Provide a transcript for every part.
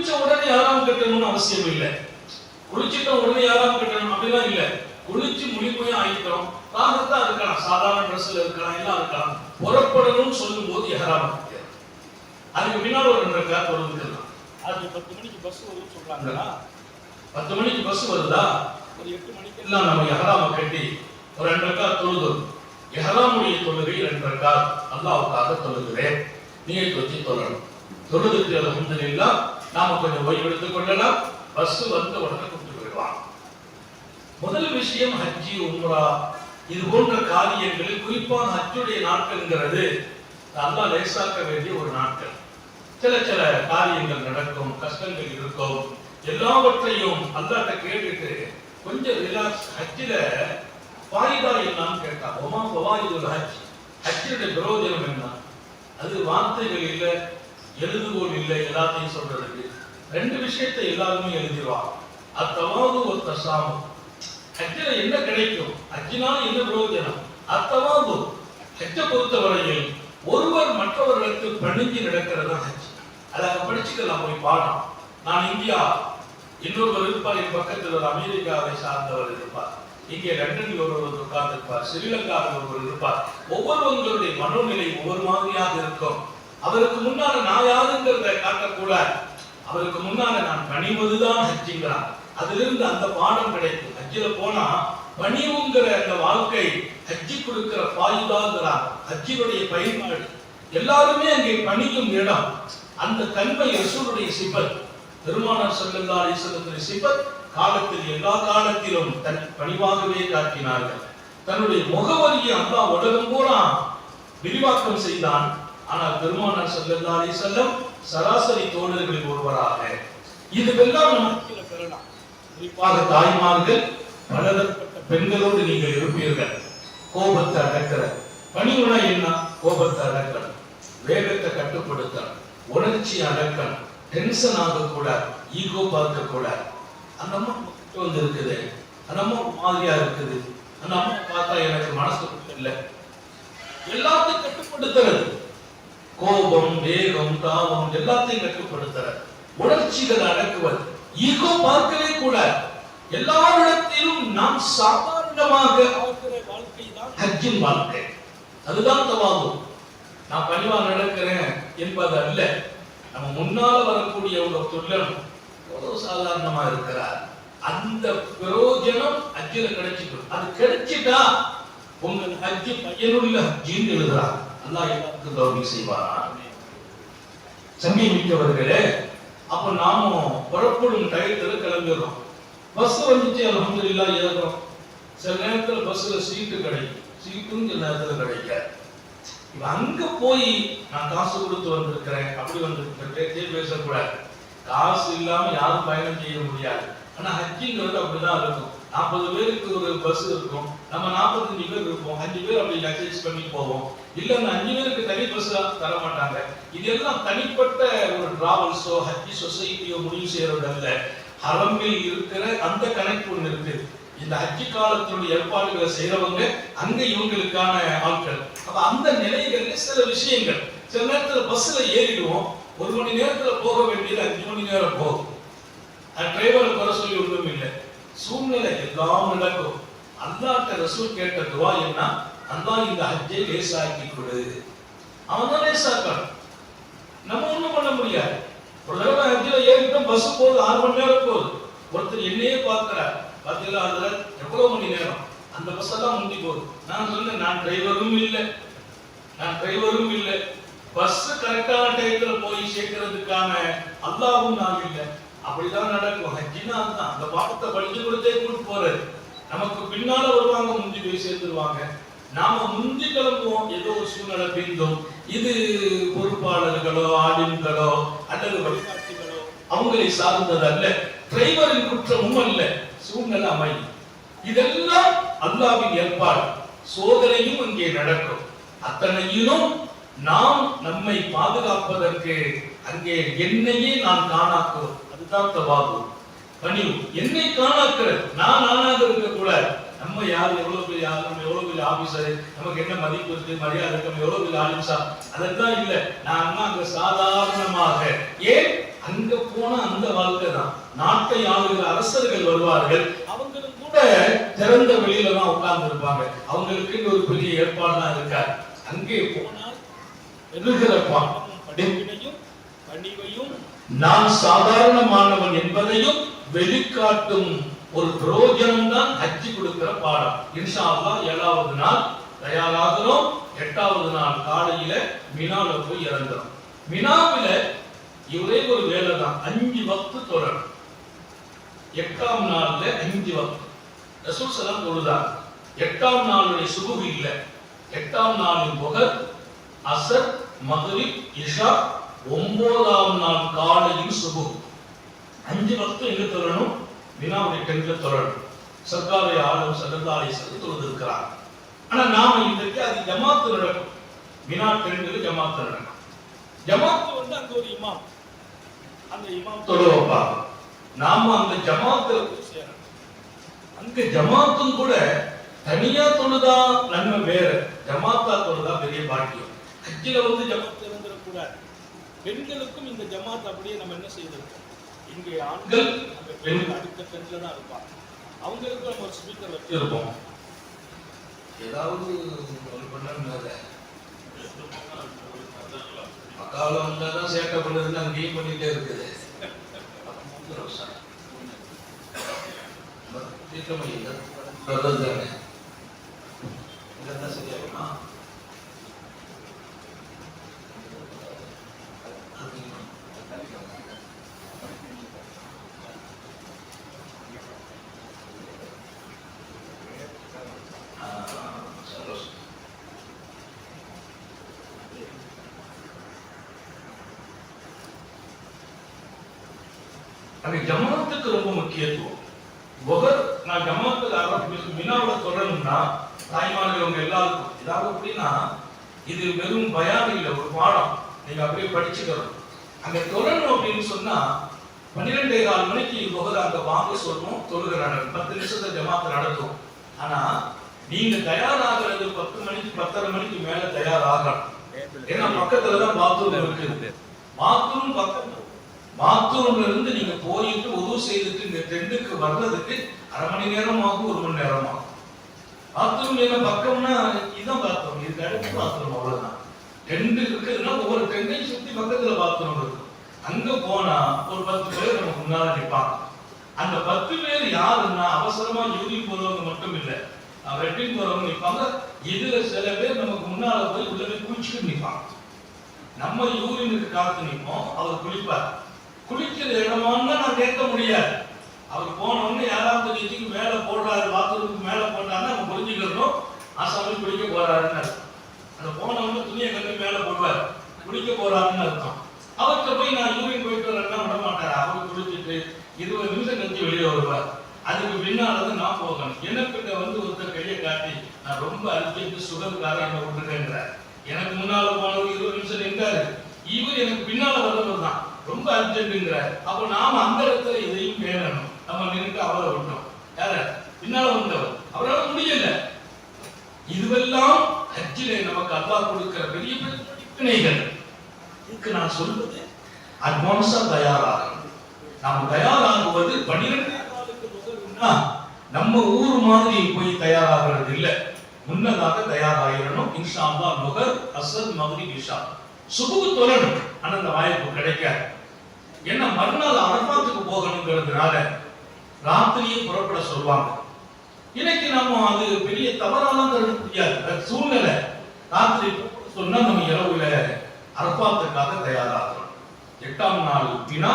குளிச்ச உடனே யாராவது கட்டணும்னு அவசியம் இல்லை. குளிச்சுட்ட உடனே யாராவது கட்டணும் அப்படிலாம் இல்லை. குளிச்சு முழுமையா ஆயிட்டோம், ராகத்தான் இருக்கலாம், சாதாரண ட்ரெஸ்ல இருக்கலாம், எல்லாம் இருக்கலாம். புறப்படணும்னு சொல்லும் போது எஹராம் கட்டிக்கலாம். அதுக்கு பின்னால் ஒரு 2 ரக்காத் தொழுதுக்கலாம். அது 10 மணிக்கு பஸ் வருதுன்னு சொல்றாங்களா, 10 மணிக்கு பஸ் வருதா, ஒரு 8 மணிக்கு எல்லாம் நம்ம எஹராம கட்டி ஒரு 2 ரக்காத் தொழுதும். எஹராமுடைய தொழுகை 2 ரக்காத் அல்லாஹ்வுக்காக தொழுகிறேன், நியத் வச்சு தொழணும். தொழுதுட்டு அல்ஹம்துலில்லாஹ் நாம கொஞ்சம் ஓய்வு எடுத்துக் கொள்ளலாம். பஸ் வந்து உடனே கொண்டு போயிடலாம். முதல் விஷயம் ஹஜ்ஜி உம்ரா இது போன்ற காரியங்களில் குறிப்பான ஹஜ்ஜுடைய நாட்கள்ங்கிறது அல்லாஹ் லேசாக்க வேண்டிய ஒரு நாட்கள். சில காரியங்கள் நடக்கும், கஷ்டங்கள் இருக்கும், எல்லாவற்றையும் அல்லாஹ்ட்ட கேட்டுட்டு கொஞ்சம் ரிலாக்ஸ். ஹஜ்ஜில ஃபாயிதா என்னன்னு கேட்டா, ஒமா ஃபவாயிதுல் ஹஜ், ஹஜ்ஜுடைய பிரயோஜனம் என்ன? அது வார்த்தைகள் இல்லை, எழுதுகோல் இல்லை, எல்லாத்தையும் சொல்றதுக்கு 2 விஷயத்தை எல்லாருமே எழுதிடுவாங்க. அத்தவாது ஒரு தசாமு. ஹஜ்ஜில என்ன கிடைக்கும், ஹஜ்ஜினால என்ன பிரயோஜனம்? அத்தவாது. ஹஜ்ஜை பொறுத்தவரையில் ஒருவர் மற்றவர்களுக்கு பணிஞ்சு நடக்கிறது ஹஜ். அதை படிச்சுக்கலாம், போய் பாடம். நான் இந்தியா, இன்னொருவர் இருப்பார், என் பக்கத்தில் ஒரு அமெரிக்காவை சார்ந்தவர் இருப்பார், இங்கே லண்டனில் ஒருவர் உட்கார்ந்திருப்பார், ஸ்ரீலங்காவில் ஒருவர் இருப்பார். ஒவ்வொருவர்களுடைய மனோநிலை ஒவ்வொரு மாதிரியாக இருக்கும். அவருக்கு முன்னால நான் யாருங்கிறத காட்டக்கூடாது, அவருக்கு முன்னால நான் பணிவதுதான் ஹஜ்ஜிங்கிறான். அதிலிருந்து அந்த பாடம் கிடைக்கும். ஹஜ்ஜில போனா பணிவுங்கிற அந்த வாழ்க்கை ஹஜ்ஜி கொடுக்கிற ஃபாயிதாங்கிறாங்க. ஹஜ்ஜினுடைய பயன்பாடு எல்லாருமே அங்கே பணியும் இடம். அந்த தன்மை ரசூலுடைய சிபத், பெருமானார் ஸல்லல்லாஹு அலைஹி வஸல்லம் சிபத். காலத்தில் எல்லா காலத்திலும் தன் பணிவாகவே காட்டினார்கள். தன்னுடைய முகவரியை அல்லாஹ் உலகம் பூரா விரிவாக்கம் செய்தான். ஆனால் பெருமானார் ஸல்லல்லாஹு அலைஹி வஸல்லம் சராசரி தோழர்களில் ஒருவராக இதுவெல்லாம் நமக்கு பெறலாம். குறிப்பாக தாய்மார்கள், பலதரப்பட்ட பெண்களோடு நீங்கள் இருப்பீர்கள். கோபத்தை அடக்கிற பணிவுனா என்ன? கோபத்தை அடக்கணும், வேகத்தை கட்டுப்படுத்தணும், உணர்ச்சி அடக்கணும், டென்ஷன் ஆகக்கூடாது, ஈகோ பார்க்க கூடாது. அந்த அம்மா வந்து இருக்குது, அந்த அம்மா மாதிரியா இருக்குது, அந்த அம்மா பார்த்தா எனக்கு மனசு இல்லை, எல்லாத்தையும் கட்டுப்படுத்துறது. கோபம், வேகம், தாபம் எல்லாத்தையும் கட்டுப்படுத்துறது, உணர்ச்சிகளை அடக்குவது, ஈகோ பார்க்கவே கூடாது. எல்லாரிடத்திலும் நாம் சாதாரணமாக வாழ்க்கை தான் ஹஜ்ஜின் வாழ்க்கை. அதுதான் தவாது. நான் பணிவா நடக்கிறேன் என்பது அல்ல. நம்ம முன்னால வரக்கூடிய ஒரு தொழில் எவ்வளவு சாதாரணமா இருக்கிறார், அந்த பிரயோஜனம் ஹஜ்ஜில கிடைச்சிடும். அது கிடைச்சிட்டா உங்கள் ஹஜ்ஜி பயனுள்ள ஹஜ்ஜின்னு எழுதுறாங்க. அல்லாஹ் எல்லாருக்கும் தௌஃபீக் செய்வாரா. சமீபித்தவர்களே, அப்ப நாமும் புறப்படும் டயத்துல கிளம்பிடுறோம். பஸ் வந்துச்சு, அல்ஹம்துலில்லாஹ் ஏறுறோம். சில நேரத்துல பஸ்ல சீட்டு கிடைக்கும், சீட்டும் சில நேரத்துல கிடைக்காது. இப்ப அங்க போய் நான் காசு கொடுத்து வந்திருக்கிறேன், அப்படி வந்திருக்கிறேன் பேசக்கூடாது. காசு இல்லாம யாரும் பயணம் செய்ய முடியாது. ஆனா ஹஜ்ஜிங்கிறது அப்படிதான் இருக்கும். 40 பேருக்கு ஒரு பஸ் இருக்கும், நம்ம 45 பேர் இருப்போம், 5 பேர் அப்படி லக்கேஜ் பண்ணி போவோம். இல்ல அந்த 5 பேருக்கு தனி பஸ் தர மாட்டாங்க. இதெல்லாம் தனிப்பட்ட ஒரு டிராவல்ஸோ ஹஜ்ஜி சொசைட்டியோ முடிவு செய்யறது அல்ல. ஹரமில் இருக்கிற அந்த கணக்கு ஒன்று இருக்கு. இந்த ஹஜ்ஜி காலத்தினுடைய ஏற்பாடுகளை செய்யறவங்க அங்க இவங்களுக்கான ஆட்கள். அப்ப அந்த நிலைகள்ல சில விஷயங்கள், சில நேரத்துல பஸ்ல ஏறிடுவோம், 1 மணி நேரத்துல போக வேண்டியது 5 மணி நேரம் போகும். டிரைவரை குறை சொல்லி ஒன்றும் இல்லை, சூழ்நிலை எல்லாம் நடக்கும். அல்லாஹ்ட்ட ரசூல் கேட்ட துவா என்ன? அல்லாஹ் இந்த ஹஜ்ஜை லேசாக்கி கொடு. அவன் தான் லேசாக்கணும், நம்ம ஒண்ணும் பண்ண முடியாது. ஒரு தடவை ஹஜ்ஜில ஏறிட்டோம், பஸ் போகுது, 6 மணி நேரம் போகுது. ஒருத்தர் என்னையே பார்க்கிறார், பார்த்தீங்களா அதுல எவ்வளவு மணி நேரம், அந்த பஸ் எல்லாம் முந்தி போகுது. நான் சொன்னேன், நான் டிரைவரும் இல்லை, பஸ் கரெக்டான டயத்துல போய் சேர்க்கிறதுக்கான அல்லாஹ்வும் நான் இல்லை. அப்படிதான் நடக்கும். ஹஜ்ஜினா அதுதான், அந்த பாடத்தை படிச்சு கொடுத்தே கூட்டு போறது. நமக்கு பின்னால வருவாங்க, முந்தி போய் சேர்ந்துருவாங்க, நாம முந்தி கிளம்புவோம். ஏதோ ஒரு சூழ்நிலை பிரிந்தோம். இது பொறுப்பாளர்களோ ஆடின்களோ அல்லது வழிகாட்டிகளோ அவங்களை சார்ந்தது அல்ல, டிரைவரின் குற்றமும் அல்ல, சூழ்நிலை அமையும். இதெல்லாம் அல்லாஹ்வின் ஏற்பாடு. சோதனையும் அங்கே நடக்கும். அத்தனையிலும் நாம் நம்மை பாதுகாப்பதற்கு அங்கே என்னையே நான் காணாக்குவோம். அதுதான் தவாது, பணிவு. என்னை காணாக்கிறது, நான் ஆனாக இருக்க கூடாது. நம்ம யார், எவ்வளவு பெரிய ஆள், நம்ம எவ்வளவு பெரிய ஆபீசர், நமக்கு என்ன மதிப்பு இருக்கு, மரியாதை இருக்கு, எவ்வளவு பெரிய ஆலிம்சா, அதெல்லாம் இல்லை. நான் அங்க சாதாரணமாக, ஏன் அங்க போன அந்த வாழ்க்கை தான். நாட்டை ஆளுகிற அரசர்கள் வருவார்கள், அவங்களும் கூட திறந்த வெளியில தான் உட்கார்ந்து இருப்பாங்க. அவங்களுக்கு ஒரு பெரிய ஏற்பாடுலாம் இருக்காது. அங்கே போனால் எழுகிற படிப்பினையும் பணிவையும் நான் சாதாரணமானவன் என்பதையும் வெளிக்காட்டும் ஒரு பிரயோஜனம் தான் ஹஜ்ஜி கொடுக்கிற பாடம். இன்ஷா அல்லாஹ் 7வது நாள் தயாராகிறோம். 8வது நாள் காலையில மினால போய் இறங்குறோம். மினாவில ஒரே ஒரு வேலை தான், 5 வக்து தொழணும். 8ஆம் நாள்ல 5 வக்து ரசூல் ஸல்லல்லாஹு தொழுதாங்க. 8ஆம் நாளுடைய சுபஹ் இல்ல, 8ஆம் நாளின் புகர், அஸர், மக்ரிப், இஷா, 9ஆம் நாள் காலையில் சுபஹ். 5 வக்து எங்க தொழணும்? மினாவுடைய டென்ட்ல தொழணும். சர்க்காரை ஆலம் ஸல்லல்லாஹு அலைஹி வஸல்லம் தொழுதிருக்கிறார். ஆனா நாம இன்றைக்கு அது ஜமாத் நடக்கும். மினா டென்ட்ல ஜமாத் நடக்கும். ஜமாத் வந்து அங்க ஒரு இமாம், அந்த இமாம் தொழுவப்பா, நாம அந்த ஜமாத்துல சேரணும். அங்க ஜமாத்தும் கூட தனியா தொழுதா நன்மை வேற, ஜமாத்தா தொழுதா பெரிய பாக்கியம். ஹஜ்ஜில வந்து ஜமாத் இருந்துடக்கூடாது. பெண்களுக்கும் இந்த ஜமாத் அப்படியே நம்ம என்ன செய்திருக்கோம், இங்கே ஆண்கள் அந்த பெண்கள் அடுத்த பெண்ல தான் இருப்பாங்க. அவங்களுக்கு நம்ம ஒரு ஸ்பீக்கர் வச்சிருப்போம். ஏதாவது ஒரு பண்ண மக்கால வந்தாதான் சேட்டை பண்ணுறதுன்னு அங்கேயும் பண்ணிட்டே இருக்குது. சரியாகுமா? அங்க ஜமாத்துக்கு ரொம்ப முக்கியத்துவம். நான் ஜமாத்துக்கு மினாவில் தொடரணும்னா தாய்மார்கள் எல்லாருக்கும் ஏதாவது அப்படின்னா இது வெறும் பயான் இல்லை, ஒரு பாடம். நீங்க அப்படியே படிச்சுக்கணும். அங்க தொடரணும் அப்படின்னு சொன்னா 12:15 மணிக்கு அங்க வாங்க சொல்லணும், தொழுகிறாங்க. 10 நிமிஷத்துல ஜமாத்து நடக்கும். ஆனா நீங்க தயாராகிறது 10 மணிக்கு 10:30 மணிக்கு மேல தயாராகணும். ஏன்னா பக்கத்துலதான் பாத்ரூம் இருக்குது. பாத்ரூம் பக்கம், பாத்ரூம்ல இருந்து நீங்க போயிட்டு உதவு செய்துட்டு இந்த டென்ட்டுக்கு வர்றதுக்கு 1/2 மணி நேரம் ஆகும், 1 மணி நேரம் ஆகும். பாத்ரூம் என்ன பக்கம்னா இதுதான் பாத்ரூம், இதுக்கு அடுத்து பாத்ரூம், அவ்வளவுதான். டென்ட் இருக்குதுன்னா ஒவ்வொரு டென்ட்டையும் சுத்தி பக்கத்துல பாத்ரூம் இருக்கும். அங்க போனா ஒரு 10 பேர் நமக்கு முன்னால நிற்பாங்க. அந்த 10 பேர் யாருன்னா அவசரமா யூரின் போறவங்க மட்டும் இல்ல, ரெட்டின் போறவங்க நிற்பாங்க. இதுல சில பேர் நமக்கு முன்னால போய் உள்ள போய் குளிச்சுட்டு நிற்பாங்க. நம்ம யூரினுக்கு காத்து நிற்போம், அவர் குளிப்பார். குளிக்கிற இடமான்னு நான் கேட்க முடியாது. அவர் போனவொன்னு யாராவது நீதிக்கு மேல போடுறாரு, பாத்ரூமுக்கு மேல போட்டாருன்னா நம்ம புரிஞ்சுக்கிறோம் ஆசாமி குளிக்க போறாருன்னு அர்த்தம். அந்த போனவொன்னு துணியை கண்டு மேல போடுவார், குளிக்க போறாருன்னு அர்த்தம். அவர்கிட்ட போய் நான் யூரின் போயிட்டு வரேன்னா விட மாட்டார். அவர் குளிச்சுட்டு 20 நிமிஷம் கழிச்சு வெளியே வருவார். அதுக்கு பின்னால நான் போகணும். எனக்கிட்ட வந்து ஒருத்தர் கையை காட்டி நான் ரொம்ப அர்ஜென்ட் சுகருக்காக என்ன விட்டுருக்கேங்கிறார். எனக்கு முன்னால போனவர் 20 நிமிஷம் நின்றாரு, இவர் எனக்கு பின்னால வர்றவர் தான் ரொம்ப அர்ஜென்ட்ங்கிறார். அப்போ நாம அந்த இடத்துல எதையும் பேணணும். நம்ம நின்று அவரை விட்டோம், யார பின்னால வந்தவர் அவரால் முடியல. இதுவெல்லாம் ஹஜ்ஜிலே நமக்கு அல்லாஹ் கொடுக்கிற பெரிய பெரிய படிப்பினைகள். இதுக்கு நான் சொல்வது அட்வான்ஸா தயாராகணும். நாம் தயாராகுவது 12 நாளுக்கு முதல்னா நம்ம ஊர் மாதிரி போய் தயாராகிறது இல்ல, முன்னதாக தயாராகிடணும். இன்ஷா அல்லாஹ் நுகர், அஸர், மக்ரிப், இஷா சுபுஹ் தொழணும். ஆனா அந்த வாய்ப்பு கிடைக்காது. ஏன்னா மறுநாள் அரஃபாத்துக்கு போகணுங்கிறதுனால ராத்திரியே புறப்பட சொல்லுவாங்க. இன்னைக்கு நம்ம அது பெரிய தவறாலாம் கருத முடியாது, சூழ்நிலை. ராத்திரி சொன்னா நம்ம இரவுல அரஃபாத்துக்காக தயாராகிறோம். 8ஆம் நாள் வினா,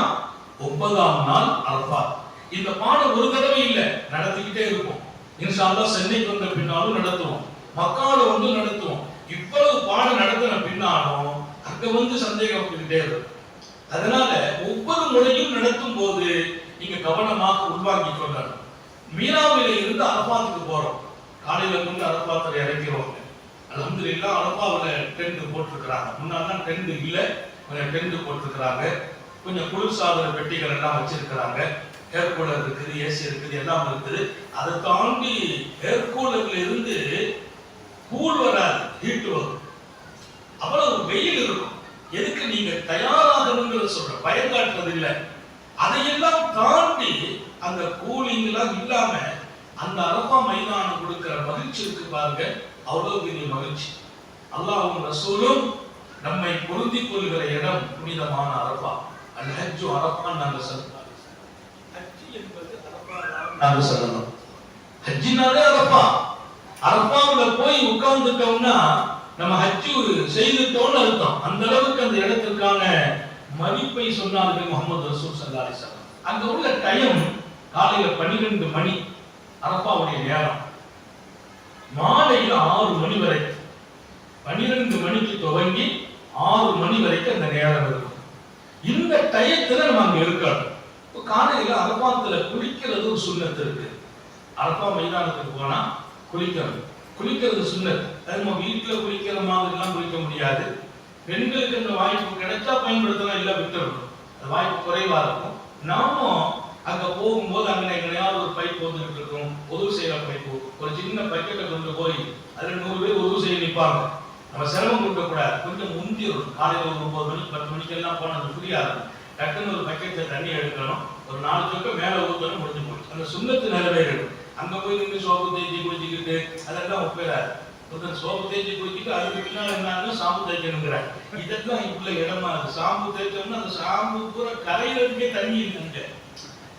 9ஆம் நாள் அரஃபாத். இந்த பாடம் ஒரு தடவை இல்லை, நடத்திக்கிட்டே இருக்கும். இன்ஷா அல்லாஹ் சென்னைக்கு வந்த பின்னாலும் நடத்துவோம், மக்கால வந்து நடத்துவோம். இவ்வளவு பாடம் நடத்தின பின்னாலும் அங்க வந்து சந்தேகப்பட்டுக்கிட்டே இருக்கும். அதனால ஒவ்வொரு முறையும் நடத்தும் போது நீங்க கவனமாக உள்வாங்கி கொள்ளணும். மீனாவில இருந்து அரஃபாத்துக்கு போறோம், காலையில கொண்டு அரஃபாத்துல இறக்கிறோம். அல்ஹம்துலில்லாஹ் அரஃபாவுல டென்ட் போட்டிருக்கிறாங்க. முன்னாடி டென்ட் இல்ல, கொஞ்சம் டென்ட் போட்டிருக்கிறாங்க. கொஞ்சம் குளிர்சாதன பெட்டிகள் எல்லாம் வச்சிருக்கிறாங்க. ஏர் கூலர் இருக்குது, ஏசி இருக்குது, எல்லாம் இருக்குது. அதை தாண்டி ஏர் கூலர்ல இருந்து கூல் வராது, ஹீட் வரும். அவ்வளவு வெயில் இருக்கும். எதுக்கு நீங்க தயாராகணுங்கிறத சொல்ற, பயம் காட்டுறது இல்லை. அதையெல்லாம் தாண்டி அந்த கூலிங் எல்லாம் இல்லாம அந்த அரபா மைதானம் கொடுக்கிற மகிழ்ச்சி இருக்கு பாருங்க, அவ்வளவு பெரிய மகிழ்ச்சி. அல்லாஹ்வும் ரசூலும் நம்மை பொருந்திக் கொள்கிற இடம் புனிதமான அரபா. அல் ஹஜ்ஜு அரபா நாங்க சொல்லலாம். ஹஜ் என்பது அரபா நாங்க சொல்லணும். ஹஜ்ஜினாலே அரபா. அரபாவுல போய் உட்கார்ந்துட்டோம்னா நம்ம ஹஜ்ஜு செய்துட்டோம்னு அர்த்தம். அந்த அளவுக்கு அந்த இடத்திற்கான மதிப்பை சொன்னார்கள் முகமது ரசூல் ஸல்லல்லாஹு அலைஹி வஸல்லம். அங்க உள்ள டைம் காலையில 12 மணி அரபாவுடைய நேரம், மாலையில 6 மணி வரை. 12 மணிக்கு துவங்கி 6 மணி வரைக்கும் அந்த நேரம் இருக்கும். இந்த டயத்துல நம்ம அங்க இருக்கணும். இப்போ காலையில அரபாத்துல குளிக்கிறது ஒரு சுன்னத்து இருக்கு. அரபா மைதானத்துக்கு போனா குளிக்கணும். குளிக்கிறது சுன்னத். அது நம்ம வீட்டுல குளிக்கிற மாதிரி எல்லாம் குளிக்க முடியாது. பெண்களுக்கு அந்த வாய்ப்பு கிடைச்சா பயன்படுத்தலாம், இல்ல விட்டுறணும். அது வாய்ப்பு குறைவா இருக்கும். நாமும் அங்க போகும்போது அங்க எங்கனையாவது ஒரு பைப் வந்துகிட்டு இருக்கும், உதவு செய்யற பைப்பு, ஒரு சின்ன பக்கெட்டை கொண்டு போய் அதுல 100 பேர் உதவு செய்ய நிற்பாங்க. நம்ம சிரமம் கொடுக்க கூடாது, கொஞ்சம் முந்திடும். காலையில ஒரு 9 மணிக்கு 10 மணிக்கு எல்லாம் போனா அது ஃப்ரீயா இருக்கும். டக்குன்னு ஒரு பக்கெட்ல தண்ணி எடுக்கணும், ஒரு 4 சொக்க மேல ஊற்றணும், முடிஞ்சு போச்சு. அந்த சுண்ணத்து நிறைவேறிடும். அங்க போய் நின்று சோப்பு தேய்ச்சி குளிச்சுக்கிட்டு அதெல்லாம் ஒப்பேறாது. ஒருத்தர் சோப்பு தேய்ச்சி குளிச்சுட்டு அதுக்கு பின்னால் என்ன சாம்பு தேய்க்கணுங்கிறார். இதெல்லாம் இவ்வளவு இடமா இருக்கு. சாம்பு தேய்ச்சோம்னா அந்த சாம்பு பூரா கரையிறதுக்கே தண்ணி இருக்குங்க.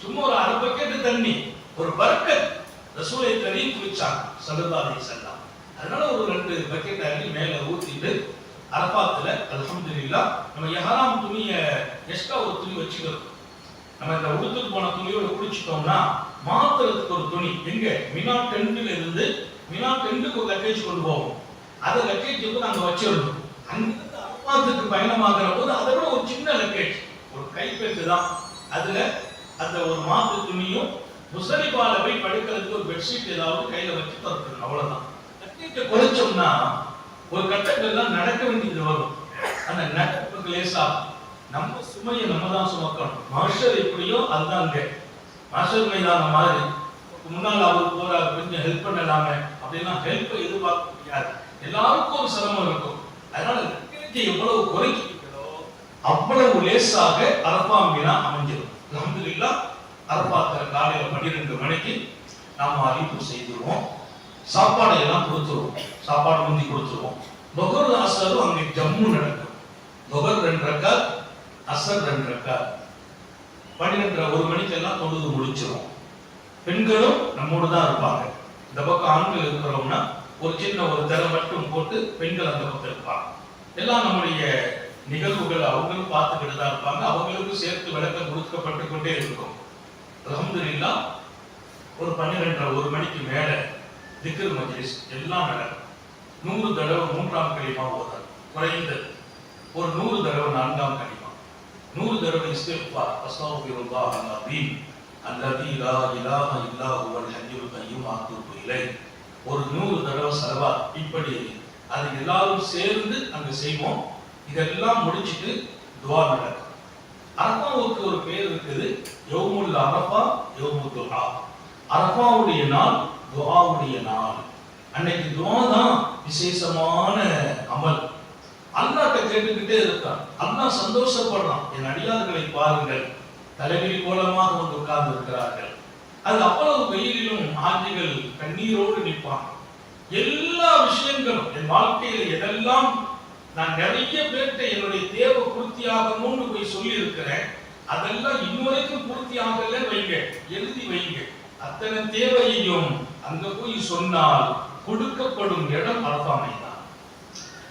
சும்மா ஒரு 1/2 பக்கெட் தண்ணி, ஒரு பர்க்கத். ரசூலை கரீம் குளிச்சாங்க ஸல்லல்லாஹு அலைஹி வஸல்லம். அதனால ஒரு 2 பக்கெட் அள்ளி மேல ஊத்திட்டு அரபாத்துல அல்ஹம்துலில்லாஹ் நம்ம இஹ்ராம் துணிய எக்ஸ்ட்ரா ஒரு துணி வச்சுக்கிறோம். நம்ம இந்த உடுத்துட்டு போன துணியோட குளிச்சிட்டோம்னா மாத்திரத்துக்கு ஒரு துணி எங்க மினா டென்ட்ல இருந்து மினா டென்ட்டுக்கு ஒரு லக்கேஜ் கொண்டு போவோம். அதை லக்கேஜ் வந்து நாங்க வச்சிருந்தோம். அங்கிருந்து அரபாத்துக்கு பயணமாகிற போது அதை விட ஒரு சின்ன லக்கேஜ், ஒரு கைப்பெட்டு தான். அதுல அந்த ஒரு மாத்து துணியும் முஸ்தலிஃபால போய் படுக்கிறதுக்கு ஒரு பெட்ஷீட் ஏதாவது கையில வச்சு தரணும். அவ்வளவுதான். லக்கேஜை குறைச்சோம்னா ஒரு கட்டங்கள்லாம் நடக்க வேண்டியது வரும். அந்த நடப்புக்கு லேசா நம்ம சுமையை நம்ம தான் சுமக்கணும். மாஸ்டர் எப்படியோ அதுதான் இங்க மாஸ்டர் மைதானம் மாதிரி முன்னால் அவர் போறாரு, கொஞ்சம் ஹெல்ப் பண்ணலாமே அப்படின்னா ஹெல்ப் எதிர்பார்க்க முடியாது. எல்லாருக்கும் ஒரு சிரமம் இருக்கும். அதனால லக்கேஜை எவ்வளவு குறைக்கிறீங்களோ அவ்வளவு லேசாக அரபா மீனா அமைஞ்சிடும். அல்ஹம்துலில்லாஹ் அரபாத்துல காலையில 12 மணிக்கு நாம அறிவிப்பு செய்துருவோம். சாப்பாடு எல்லாம் கொடுத்துருவோம். சாப்பாடு முந்தி கொடுத்துருவோம். தொகர் அசரும் அங்கே ஜம்மு நடக்கும். தொகர் 2 ரக்காத், அசர் 2 ரக்காத். 12 1 மணிக்கு எல்லாம் தொழுது முடிச்சிருவோம். பெண்களும் நம்மோடு தான் இருப்பாங்க. இந்த பக்கம் ஆண்கள் இருக்கிறோம்னா ஒரு சின்ன ஒரு திரை மட்டும் போட்டு பெண்கள் அந்த பக்கம் இருப்பாங்க. எல்லாம் நம்முடைய நிகழ்வுகள் அவங்களும் பார்த்துக்கிட்டு தான் இருப்பாங்க. அவங்களுக்கும் சேர்த்து விளக்கம் கொடுக்கப்பட்டு கொண்டே இருக்கும். அல்ஹம்துலில்லாஹ் ஒரு 12 1 மணிக்கு மேல திக்ர் மஜ்லிஸ் எல்லாம் நடக்கும். 100 தடவை 3ஆம் கலிமா ஓதல் குறைந்தது, ஒரு 100 தடவை 4ஆம் கலிமா, 100 தடவை இஸ்திக்ஃபார் அஸ்தக்ஃபிருல்லாஹ் அல்-அஸீம் அல்லதி லா இலாஹ இல்லா ஹுவல் ஹய்யுல் கய்யூம் அத்தூபு இலைஹ், ஒரு 100 தடவை ஸலவாத். இப்படி அது எல்லாரும் சேர்ந்து அங்க செய்வோம். இதெல்லாம் முடிச்சிட்டு துஆ நடக்கும். அரபாவுக்கு ஒரு பேர் இருக்குது, யௌமுல் அரபா யௌமுத் துஆ. அரபாவுடைய நாள் துஆவுடைய நாள். அன்னைக்கு துஆ தான் விசேஷமான அமல். அல்லாஹ்ட்ட கேட்டுக்கிட்டே இருக்கான். அல்லாஹ் சந்தோஷப்படுறான். என் அடியார்களை பாருங்கள், தலைவிரி கோலமாக வந்து உட்கார்ந்து இருக்கிறார்கள். அது அவ்வளவு வெயிலிலும் ஆஜிகள் கண்ணீரோடு நிற்பாங்க. எல்லா விஷயங்களும் என் வாழ்க்கையில எதெல்லாம் நான் நிறைய பேர்கிட்ட என்னுடைய தேவை பூர்த்தி ஆகணும்னு போய் சொல்லி இருக்கிறேன், அதெல்லாம் இன்னுவரைக்கும் பூர்த்தி ஆகல வைங்க, எழுதி வைங்க. அத்தனை தேவையையும் அங்க போய் சொன்னால் கொடுக்கப்படும் இடம் அரபா மைதானம்.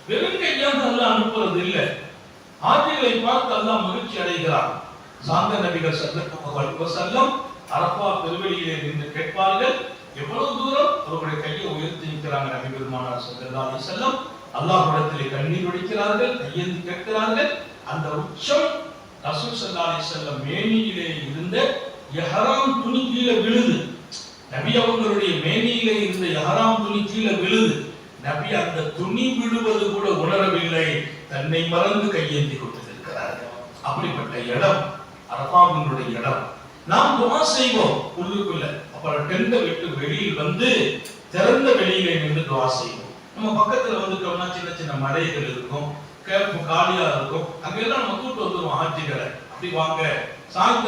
வெறுங்கையாக அல்லாஹ் அனுப்புறது இல்லை. ஆஜிகளை பார்த்து அல்லாஹ் மகிழ்ச்சி அடைகிறார். சாந்த நபிகள் ஸல்லல்லாஹு அலைஹி வஸல்லம் அரபா பெருவெளியிலே நின்று கேட்பார்கள். எவ்வளவு தூரம் அவருடைய கையை உயர்த்தி நிற்கிறாங்க நபி பெருமானார் ஸல்லல்லாஹு அலைஹி வஸல்லம். அல்லாஹ்விடத்திலே கண்ணீர் வடிக்கிறார்கள், கையேந்தி கேட்கிறார்கள். அந்த உச்சம் ரசூல் ஸல்லல்லாஹு அலைஹி வஸல்லம் மேனியிலே இருந்த இஹ்ராம் துணி கீழே விழுது. நபி அவங்களுடைய மேனியிலே இருந்த இஹ்ராம் துணி கீழே விழுது. நபி அந்த துணி விழுவது கூட உணரவில்லை, தன்னை மறந்து கையேந்தி கொண்டிருக்கிறார்கள். அப்படிப்பட்ட இடம் அரபாவினுடைய இடம். நாம் துஆ செய்வோம் உள்ளுக்குள்ள. அப்புறம் டென்ட்டை விட்டு வெளியில் வந்து திறந்த வெளியிலே நின்று துஆ செய்வோம். நம்ம பக்கத்துல வந்துட்டோம்னா சின்ன சின்ன மலைகள் இருக்கும், கேப் காலியா இருக்கும், அங்கெல்லாம் நம்ம கூட்டு வந்துருவோம் ஹாஜிகளை. அப்படி வாங்க சார்ந்த